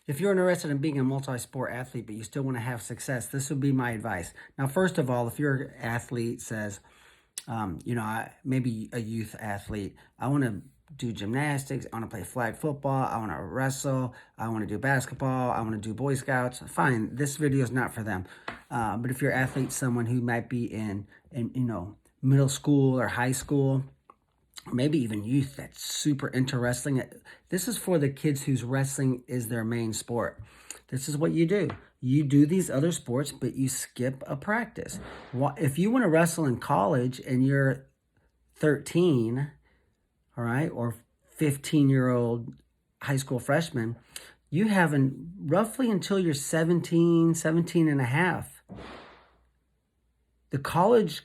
If you're interested in being a multi-sport athlete, but you still want to have success, this would be my advice. Now, first of all, if your athlete says, maybe a youth athlete, I want to do gymnastics, I want to play flag football, I want to wrestle, I want to do basketball, I want to do Boy Scouts, fine, this video is not for them. But if your athlete's someone who might be in middle school or high school, maybe even youth, that's super interesting. This is for the kids whose wrestling is their main sport. This is what you do. You do these other sports, but you skip a practice. If you want to wrestle in college and you're 13, all right, or 15-year-old high school freshman, you have roughly until you're 17 and a half. The colleges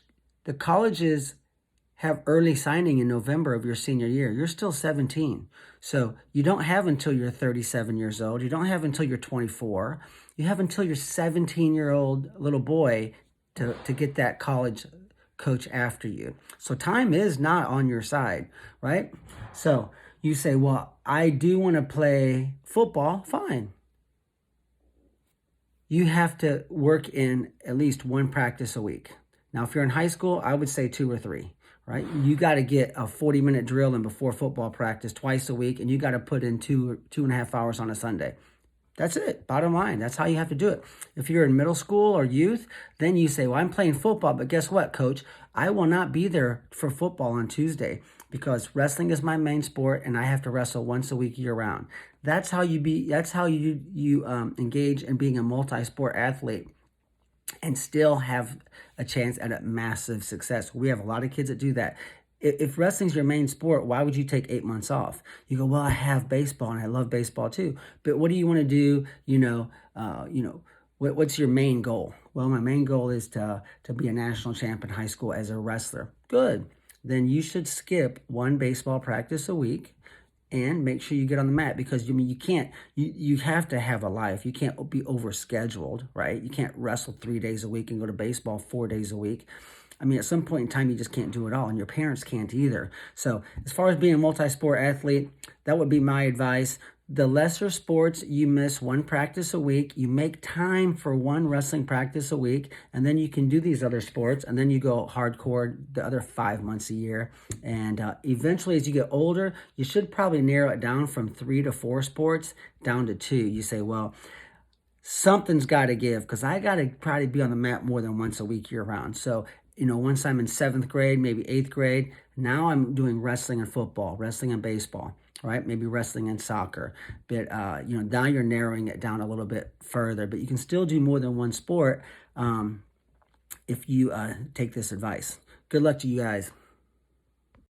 have early signing in November of your senior year. You're still 17. So you don't have until you're 37 years old. You don't have until you're 24. You have until you're 17-year-old little boy to get that college coach after you. So time is not on your side, right? So you say, well, I do want to play football. Fine. You have to work in at least one practice a week. Now, if you're in high school, I would say 2 or 3. Right? You got to get a 40-minute drill in before football practice twice a week, and you got to put in 2.5 hours on a Sunday. That's it. Bottom line. That's how you have to do it. If you're in middle school or youth, then you say, well, I'm playing football, but guess what, coach? I will not be there for football on Tuesday because wrestling is my main sport, and I have to wrestle once a week year round. That's how you engage in being a multi-sport athlete and still have a chance at a massive success. We have a lot of kids that do that. If wrestling's your main sport, why would you take 8 months off? You go, well, I have baseball and I love baseball too. But what do you want to do? What's your main goal? Well, my main goal is to be a national champ in high school as a wrestler. Good. Then you should skip one baseball practice a week and make sure you get on the mat, because you have to have a life. You can't be overscheduled, right? You can't wrestle 3 days a week and go to baseball 4 days a week. I mean, at some point in time, you just can't do it all, and your parents can't either. So as far as being a multi-sport athlete, that would be my advice. The lesser sports, you miss one practice a week. You make time for one wrestling practice a week, and then you can do these other sports, and then you go hardcore the other 5 months a year. And eventually, as you get older, you should probably narrow it down from 3 to 4 sports down to 2. You say, well, something's got to give, because I got to probably be on the mat more than once a week year round. So, once I'm in 7th grade, maybe 8th grade, now I'm doing wrestling and football, wrestling and baseball, right? Maybe wrestling and soccer. But, now you're narrowing it down a little bit further. But you can still do more than one sport if you take this advice. Good luck to you guys.